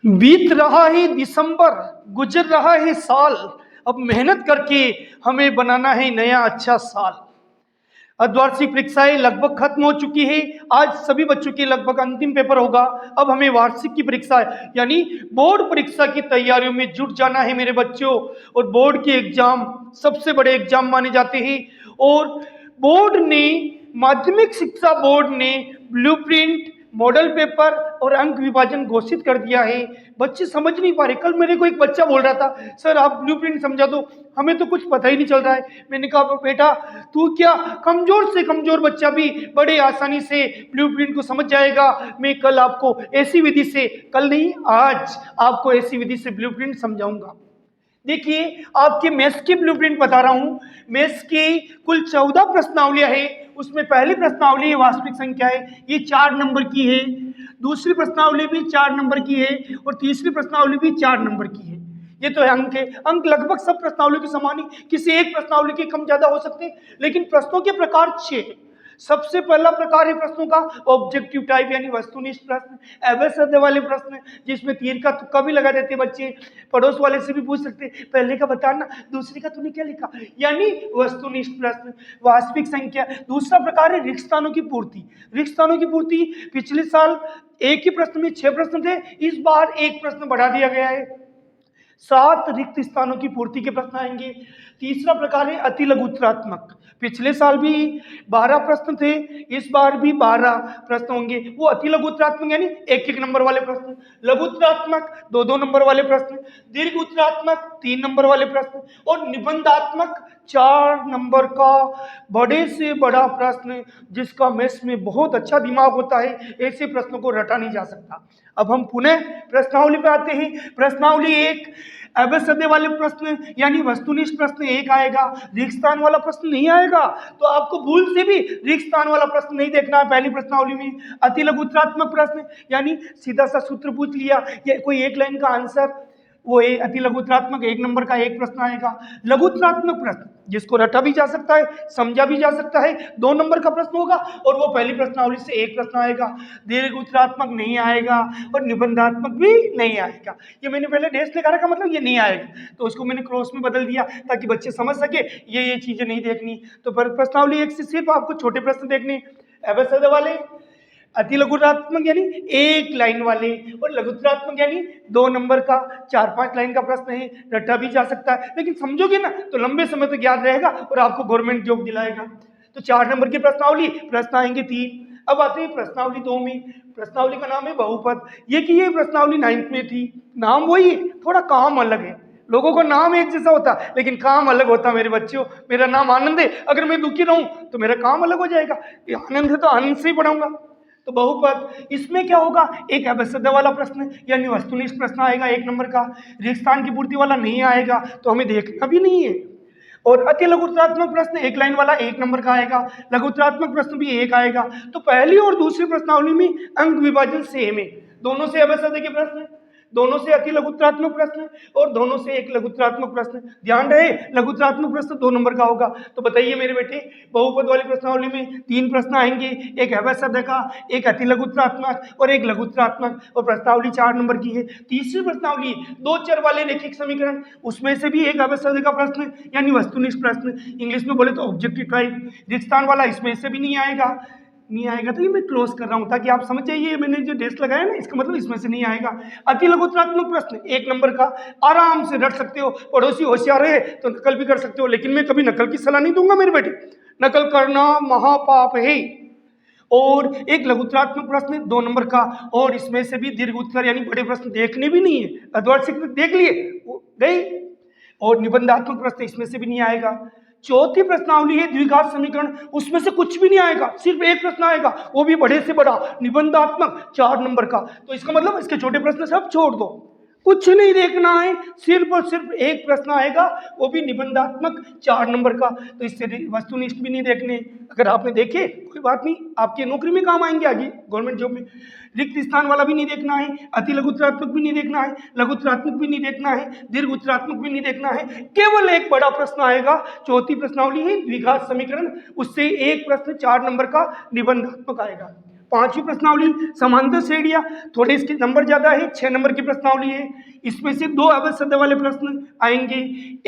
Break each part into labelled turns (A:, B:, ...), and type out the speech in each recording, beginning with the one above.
A: बीत रहा है दिसंबर, गुजर रहा है साल। अब मेहनत करके हमें बनाना है नया अच्छा साल। अर्धवार्षिक परीक्षाएं लगभग खत्म हो चुकी है। आज सभी बच्चों के लगभग अंतिम पेपर होगा। अब हमें वार्षिक की परीक्षा यानी बोर्ड परीक्षा की तैयारियों में जुट जाना है मेरे बच्चों। और बोर्ड के एग्जाम सबसे बड़े एग्जाम माने जाते हैं। और बोर्ड ने, माध्यमिक शिक्षा बोर्ड ने ब्लूप्रिंट, मॉडल पेपर और अंक विभाजन घोषित कर दिया है। बच्चे समझ नहीं पा रहे। कल मेरे को एक बच्चा बोल रहा था, सर आप ब्लूप्रिंट समझा दो, हमें तो कुछ पता ही नहीं चल रहा है। मैंने कहा बेटा तू क्या, कमजोर से कमजोर बच्चा भी बड़े आसानी से ब्लूप्रिंट को समझ जाएगा। मैं कल आपको ऐसी विधि से, कल नहीं आज आपको ऐसी विधि से ब्लूप्रिंट समझाऊंगा। देखिए आपके मैथ्स की ब्लूप्रिंट बता रहा हूं। मैथ्स की कुल 14 प्रश्नावलियां है। उसमें पहली प्रश्नावली है वास्तविक संख्या है, ये 4 नंबर की है। दूसरी प्रश्नावली भी 4 नंबर की है और तीसरी प्रश्नावली भी 4 नंबर की है। ये तो है अंक है। अंक लगभग सब प्रश्नावली के समान ही, किसी एक प्रश्नावली के कम ज्यादा हो सकते हैं, लेकिन प्रश्नों के प्रकार 6 है। सबसे पहला प्रकार है प्रश्नों का ऑब्जेक्टिव टाइप यानी वस्तुनिष्ठ प्रश्न, अवैध वाले प्रश्न जिसमें तीर का तुक्का भी लगा देते बच्चे। पड़ोस वाले से भी पूछ सकते पहले का बताना, दूसरे का तूने क्या लिखा, यानी वस्तुनिष्ठ प्रश्न। वास्तविक संख्या। दूसरा प्रकार है रिक्त स्थानों की पूर्ति। रिक्त स्थानों की पूर्ति, पिछले साल एक ही प्रश्न में 6 प्रश्न थे, इस बार एक प्रश्न बढ़ा दिया गया है, 7 रिक्त स्थानों की पूर्ति के प्रश्न आएंगे। तीसरा प्रकार है अति लघुत्तरात्मक। पिछले साल भी 12 प्रश्न थे, इस बार भी 12 प्रश्न होंगे। वो अति लघुत्तरात्मक यानी 1-1 नंबर वाले प्रश्न, लघुत्तरात्मक 2-2 नंबर वाले प्रश्न, दीर्घ उत्तरात्मक 3 नंबर वाले प्रश्न और निबंधात्मक 4 नंबर का बड़े से बड़ा प्रश्न, जिसका मैथ्स में बहुत अच्छा दिमाग होता है। ऐसे प्रश्नों को रटा नहीं जा सकता। अब हम पुनः प्रश्नावली पे आते हैं। प्रश्नावली 1, अवैध वाले प्रश्न यानी वस्तुनिष्ठ प्रश्न 1 आएगा, रिक्त स्थान वाला प्रश्न नहीं आएगा। तो आपको भूल से भी रिक्त स्थान वाला प्रश्न नहीं देखना है पहली प्रश्नावली में। अति लघुत्तरात्मक प्रश्न यानी सीधा सा सूत्र पूछ लिया या कोई एक लाइन का आंसर, वो अति लघुत्तरात्मक 1 नंबर का एक प्रश्न आएगा। लघुत्तरात्मक प्रश्न जिसको रटा भी जा सकता है, समझा भी जा सकता है, 2 नंबर का प्रश्न होगा और वो पहली प्रश्नावली से एक प्रश्न आएगा। दीर्घ उत्तरात्मक नहीं आएगा और निबंधात्मक भी नहीं आएगा। ये मैंने पहले डैश लगा रखा, मतलब ये नहीं आएगा, तो उसको मैंने क्रॉस में बदल दिया ताकि बच्चे समझ सके ये चीजें नहीं देखनी। तो प्रश्नावली 1 से सिर्फ आपको छोटे प्रश्न देखने, अवैध वाले, अति लघुत्तरात्मक यानी 1 लाइन वाले और लघुत्तरात्मक यानी 2 नंबर का 4-5 लाइन का प्रश्न है। रटा भी जा सकता है, लेकिन समझोगे ना तो लंबे समय तक याद रहेगा और आपको गवर्नमेंट जॉब दिलाएगा। तो 4 नंबर की प्रश्नावली, प्रश्न आएंगे 3। अब आते हैं प्रश्नावली 2 में। प्रश्नावली का नाम है बहुपद। ये प्रश्नावली 9th में थी। नाम वही है, थोड़ा काम अलग है। लोगों का नाम एक जैसा होता लेकिन काम अलग होता। मेरे बच्चों, मेरा नाम आनंद है, अगर मैं दुखी रहूं तो मेरा काम अलग हो जाएगा। आनंद है तो आनंद से ही पढ़ाऊंगा। तो बहुपद, इसमें क्या होगा, एक अवैध वाला प्रश्न यानी वस्तुनिष्ठ प्रश्न आएगा 1 नंबर का। रिक्त स्थान की पूर्ति वाला नहीं आएगा तो हमें देखना भी नहीं है। और अति लघुत्तरात्मक प्रश्न 1 लाइन वाला 1 नंबर का आएगा। लघुत्तरात्मक प्रश्न भी 1 आएगा। तो पहली और दूसरी प्रश्नावली में अंक विभाजन सेम है। दोनों से अवैध के प्रश्न, दोनों से अति लघुत्तरात्मक प्रश्न और दोनों से एक लघुत्तरात्मक प्रश्न। ध्यान रहे लघुत्तरात्मक प्रश्न 2 नंबर का होगा। तो बताइए मेरे बेटे, बहुपद वाली प्रश्नावली में 3 प्रश्न आएंगे, एक अवैध का, एक अति लघुत्तरात्मक और एक लघुत्तरात्मक, और प्रश्नावली 4 नंबर की है। तीसरी प्रश्नावली 2 चर वाले रैखिक समीकरण, उसमें से भी एक अवैध का प्रश्न यानी वस्तुनिष्ठ प्रश्न, इंग्लिश में बोले तो ऑब्जेक्टिव टाइप। रिक्त स्थान वाला इसमें से भी नहीं आएगा। तो ये मैं क्लोज कर रहा हूं ताकि आप समझ जाइए, मैंने जो डेस्ट लगाया ना इसका मतलब इसमें से नहीं आएगा। अति लघुत्तरात्मक प्रश्न 1 नंबर का, आराम से रट सकते हो। पड़ोसी होशियार है तो नकल भी कर सकते हो, लेकिन मैं कभी नकल की सलाह नहीं दूंगा मेरे बेटे। नकल करना महापाप है। और एक लघुत्तरात्मक प्रश्न 2 नंबर का, और इसमें से भी दीर्घ उत्तर यानी बड़े प्रश्न देखने भी नहीं है। अर्धवार्षिक देख लिए गई। और निबंधात्मक प्रश्न इसमें से भी नहीं आएगा। चौथी प्रश्नावली है द्विघात समीकरण, उसमें से कुछ भी नहीं आएगा, सिर्फ एक प्रश्न आएगा, वो भी बड़े से बड़ा निबंधात्मक 4 नंबर का। तो इसका मतलब इसके छोटे प्रश्न सब छोड़ दो, कुछ नहीं देखना है, सिर्फ और सिर्फ एक प्रश्न आएगा, वो भी निबंधात्मक 4 नंबर का। तो इससे वस्तुनिष्ठ भी नहीं देखने। अगर आपने देखे कोई बात नहीं, आपकी नौकरी में काम आएंगे आगे गवर्नमेंट जॉब में। रिक्त स्थान वाला भी नहीं देखना है, अति लघुत्तरात्मक भी नहीं देखना है, लघुत्तरात्मक भी नहीं देखना है, दीर्घ उत्तरात्मक भी नहीं देखना है। केवल एक बड़ा प्रश्न आएगा। चौथी प्रश्नावली है द्विघात समीकरण, उससे एक प्रश्न 4 नंबर का निबंधात्मक आएगा। पांचवी प्रश्नावली समांतर श्रेणियां, थोड़े इसके नंबर ज्यादा है, 6 नंबर की प्रश्नावली है। इसमें से 2 अवध सद वाले प्रश्न आएंगे,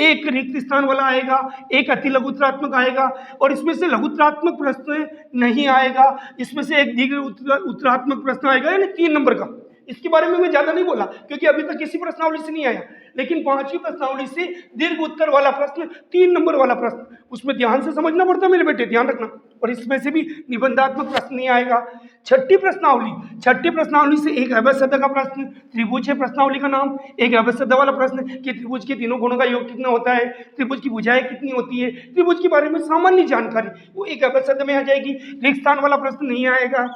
A: एक रिक्त स्थान वाला आएगा, एक अति लघुत्तरात्मक आएगा, और इसमें से लघुत्तरात्मक प्रश्न नहीं आएगा। इसमें से एक दीर्घ उत्तरात्मक प्रश्न आएगा, यानी 3 नंबर का। इसके बारे में मैं ज्यादा नहीं बोला क्योंकि अभी तक किसी प्रश्नावली से नहीं आया, लेकिन पांचवी प्रश्नावली से दीर्घ उत्तर वाला प्रश्न, 3 नंबर वाला प्रश्न, उसमें ध्यान से समझना पड़ता है मेरे बेटे, ध्यान रखना। और इसमें से भी निबंधात्मक प्रश्न नहीं आएगा। छठी प्रश्नावली से एक अवध सद का प्रश्न, त्रिभुज है प्रश्नावली का नाम, एक अवध सद वाला प्रश्न कि त्रिभुज के तीनों कोणों का योग कितना होता है, त्रिभुज की भुजाएं कितनी होती है, त्रिभुज के बारे में सामान्य जानकारी, वो एक अवध सद में आ जाएगी। रिक्त स्थान वाला प्रश्न नहीं आएगा।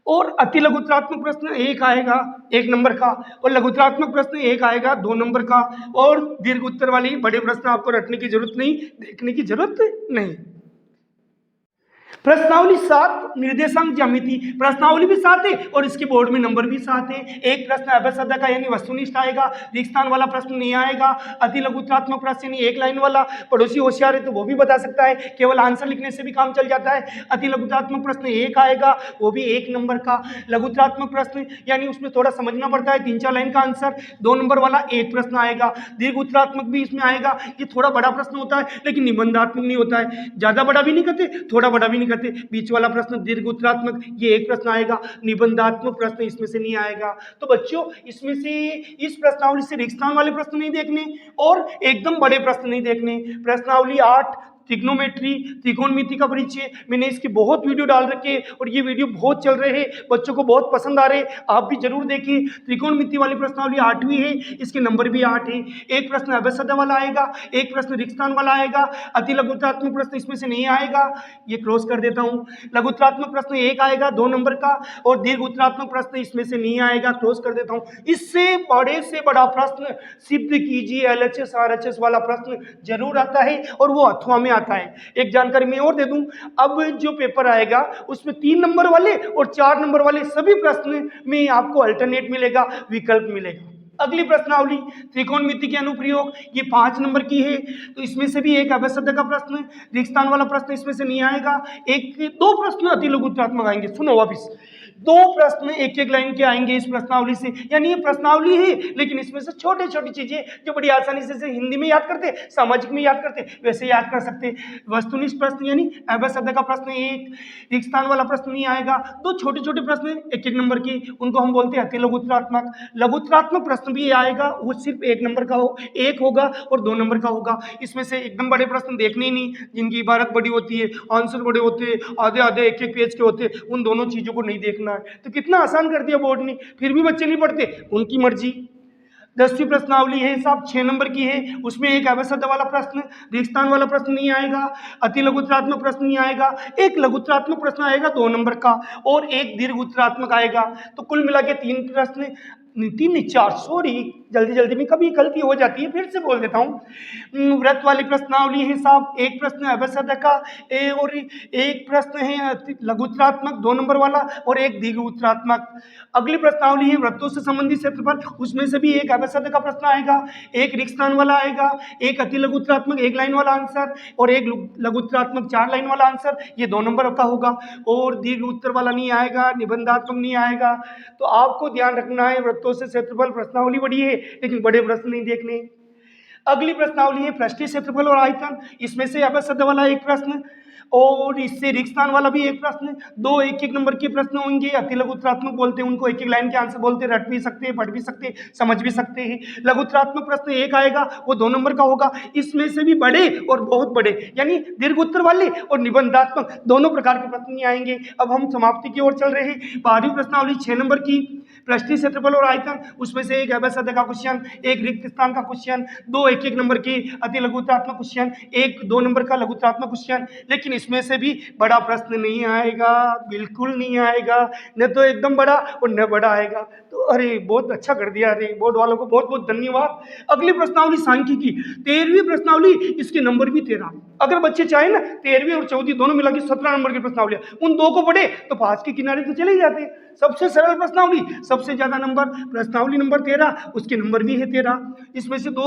A: और अति लघुत्तरात्मक प्रश्न एक आएगा 1 नंबर का, और लघुत्तरात्मक प्रश्न एक आएगा 2 नंबर का, और दीर्घ उत्तर वाली बड़े प्रश्न आपको रटने की जरूरत नहीं, देखने की जरूरत नहीं। प्रश्नावली 7 निर्देशांक ज्यामिति, प्रश्नावली भी 7 है और इसके बोर्ड में नंबर भी 7 है। एक प्रश्न अवध सद का यानी वस्तुनिष्ठ आएगा, रिक्त स्थान वाला प्रश्न नहीं आएगा। अति लघुत्तरात्मक प्रश्न यानी एक लाइन वाला, पड़ोसी होशियार है तो वो भी बता सकता है, केवल आंसर लिखने से भी काम चल जाता है। अति लघुत्तरात्मक प्रश्न एक आएगा, वो भी 1 नंबर का। लघुत्तरात्मक प्रश्न यानी उसमें थोड़ा समझना पड़ता है, 3-4 लाइन का आंसर, 2 नंबर वाला एक प्रश्न आएगा। दीर्घ उत्तरात्मक भी इसमें आएगा, ये थोड़ा बड़ा प्रश्न होता है लेकिन निबंधात्मक नहीं होता है, ज्यादा बड़ा भी नहीं करते, थोड़ा बड़ा भी नहीं करते। बीच वाला प्रश्न दीर्घ उत्तरात्मक, ये एक प्रश्न आएगा। निबंधात्मक प्रश्न इसमें से नहीं आएगा। तो बच्चों इसमें से इस प्रश्नावली से रिक्त स्थान वाले प्रश्न नहीं देखने और एकदम बड़े प्रश्न नहीं देखने। प्रश्नावली 8 त्रिग्नोमेट्री, त्रिकोणमिति का परिचय, मैंने इसकी बहुत वीडियो डाल रखे और ये वीडियो बहुत चल रहे हैं, बच्चों को बहुत पसंद आ रहे, आप भी जरूर देखिए। त्रिकोणमिति वाली प्रश्नावली 8वीं है, इसके नंबर भी 8 है। एक प्रश्न अवध सद वाला आएगा, एक प्रश्न रिक्त स्थान वाला आएगा। अति लघुत्तरात्मक प्रश्न इसमें से नहीं आएगा, ये क्रॉस कर देता हूँ। लघुत्तरात्मक प्रश्न एक आएगा 2 नंबर का, और दीर्घ उत्तरात्मक प्रश्न इसमें से नहीं आएगा, क्रॉस कर देता हूँ। इससे बड़े से बड़ा प्रश्न सिद्ध कीजिए LHS RHS वाला प्रश्न जरूर आता है और वो अथवा में आता है। एक जानकारी मैं और दे दूं, अब जो पेपर आएगा उसमें 3 नंबर वाले और 4 नंबर वाले सभी प्रश्न में आपको अल्टरनेट मिलेगा, विकल्प मिलेगा। अगली प्रश्नावली त्रिकोणमिति के अनुप्रयोग, ये 5 नंबर की है, तो इसमें से भी एक अवध सद का प्रश्न, रिक्त स्थान वाला प्रश्न इसमें से नहीं आएगा। 2 प्रश्न अति लघुत्तरात्मक आएंगे, सुनो वापिस, 2 प्रश्न एक लाइन के आएंगे इस प्रश्नावली से, यानी ये प्रश्नावली है लेकिन इसमें से छोटी छोटी चीजें जो बड़ी आसानी से हिंदी में याद करते, सामाजिक में याद करते, वैसे याद कर सकते। वस्तुनिष्ठ प्रश्न यानी अवध सद का प्रश्न एक, रिक्त स्थान वाला प्रश्न नहीं आएगा। 2 छोटे छोटे प्रश्न 1-1 नंबर के, उनको हम बोलते हैं अति लघुत्तरात्मक। लघुत्तरात्मक प्रश्न भी आएगा, वो सिर्फ 1 नंबर का एक होगा और 2 नंबर का होगा। इसमें से एकदम बड़े प्रश्न देखने ही नहीं, जिनकी इबारत बड़ी होती है, आंसर बड़े होते हैं, आधे आधे 1-1 पेज के होते, उन दोनों चीजों को नहीं देखना है। तो कितना आसान कर दिया बोर्ड ने, फिर भी बच्चे नहीं पढ़ते, उनकी मर्जी। 10वीं प्रश्नावली है साहब, 6 नंबर की है, उसमें एक अवध सद वाला प्रश्न, रिक्त स्थान वाला प्रश्न नहीं आएगा, अति लघुत्तरात्मक प्रश्न नहीं आएगा, एक लघुत्तरात्मक प्रश्न आएगा 2 नंबर का और एक दीर्घ उत्तरात्मक आएगा। तो कुल मिला के 3 प्रश्न, 4, सॉरी जल्दी में कभी गलती हो जाती है, फिर से बोल देता हूँ। व्रत वाली प्रश्नावली है साहब, एक प्रश्न अवध सद का और एक प्रश्न है लघुत्तरात्मक 2 नंबर वाला और एक दीर्घ उत्तरात्मक। अगली प्रश्नावली है वृत्तों से संबंधित क्षेत्रफल, उसमें से भी एक अवध सद का प्रश्न आएगा, एक रिक्त स्थान वाला आएगा, एक अति लघुत्तरात्मक 1 लाइन वाला आंसर और एक लघुत्तरात्मक 4 लाइन वाला आंसर, ये 2 नंबर का होगा। और दीर्घ उत्तर वाला नहीं आएगा, निबंधात्मक नहीं आएगा। तो आपको ध्यान रखना है, वृत्तों से क्षेत्रफल प्रश्नावली बड़ी है लेकिन बड़े प्रश्न नहीं देखने। अगली प्रश्नावली है पृष्ठीय क्षेत्रफल और आयतन, इसमें से अवध सद वाला एक प्रश्न और इससे रिक्त स्थान वाला भी एक प्रश्न, 2 1-1 नंबर के प्रश्न होंगे। अति लघुत्तरात्मक बोलते हैं उनको, 1-1 लाइन के आंसर बोलते हैं, रट भी सकते हैं, पढ़ भी सकते हैं, समझ भी सकते हैं। लघुत्तरात्मक प्रश्न एक आएगा, वो 2 नंबर का होगा। इसमें से भी बड़े और बहुत बड़े यानी दीर्घ उत्तर वाले और निबंधात्मक दोनों प्रकार के प्रश्न नहीं आएंगे। अब हम समाप्ति की ओर चल रहे हैं। 12वीं प्रश्नावली 6 नंबर की, पृष्ठीय क्षेत्रफल और आयतन, उसमें से एक अवध सद का क्वेश्चन, एक रिक्त स्थान का क्वेश्चन, 2 1-1 नंबर के अति लघुत्तरात्मक क्वेश्चन, एक 2 नंबर का लघुत्तरात्मक क्वेश्चन। लेकिन इसमें से भी बड़ा प्रश्न नहीं आएगा, बिल्कुल नहीं आएगा, न तो एकदम बड़ा और न बड़ा आएगा। तो अरे बहुत अच्छा कर दिया, अरे बोर्ड वालों को बहुत बहुत धन्यवाद। अगली प्रश्नावली सांख्यिकी, 13वीं प्रश्नावली, इसके नंबर भी 13। अगर बच्चे चाहे ना 13वीं और 14वीं दोनों मिला के 17 नंबर की प्रश्नावली, उन 2 को पढ़े तो पास के किनारे तो चले ही जाते। सबसे सरल प्रश्नावली, सबसे ज्यादा नंबर, प्रश्नावली नंबर 13, उसके नंबर भी है 13। इसमें से 2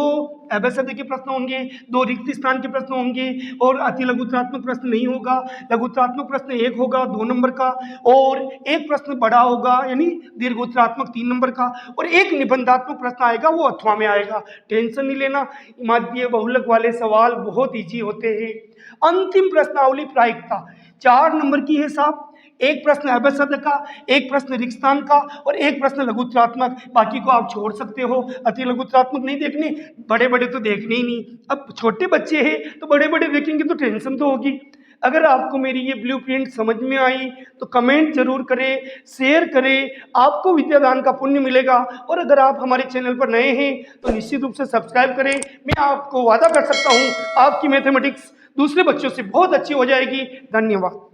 A: अभ्यसद के प्रश्न होंगे, 2 रिक्त स्थान के प्रश्न होंगे और अति लघुत्रात्मक प्रश्न नहीं होगा। लघुत्रात्मक प्रश्न 1 होगा 2 नंबर का, और एक प्रश्न बड़ा होगा यानी दीर्घोत्तरात्मक 3 नंबर का, और एक निबंधात्मक प्रश्न आएगा वो अथवा में आएगा। टेंशन नहीं लेना, माध्यम बहुलक वाले सवाल बहुत इजी होते हैं। अंतिम प्रश्नावली प्रायिकता 4 नंबर की है साहब, एक प्रश्न अभ्यसद का, एक प्रश्न रिक्तस्थान का और एक प्रश्न लघुत्रात्मक। बाकी को आप छोड़ सकते हो, अति लघुत्रात्मक नहीं देखने, बड़े बड़े तो देखने ही नहीं। अब छोटे बच्चे हैं तो बड़े बड़े देखेंगे तो टेंशन तो होगी। अगर आपको मेरी ये ब्लूप्रिंट समझ में आई तो कमेंट जरूर करें, शेयर करें, आपको विद्यादान का पुण्य मिलेगा। और अगर आप हमारे चैनल पर नए हैं तो निश्चित रूप से सब्सक्राइब करें। मैं आपको वादा कर सकता हूँ आपकी मैथमेटिक्स दूसरे बच्चों से बहुत अच्छी हो जाएगी। धन्यवाद।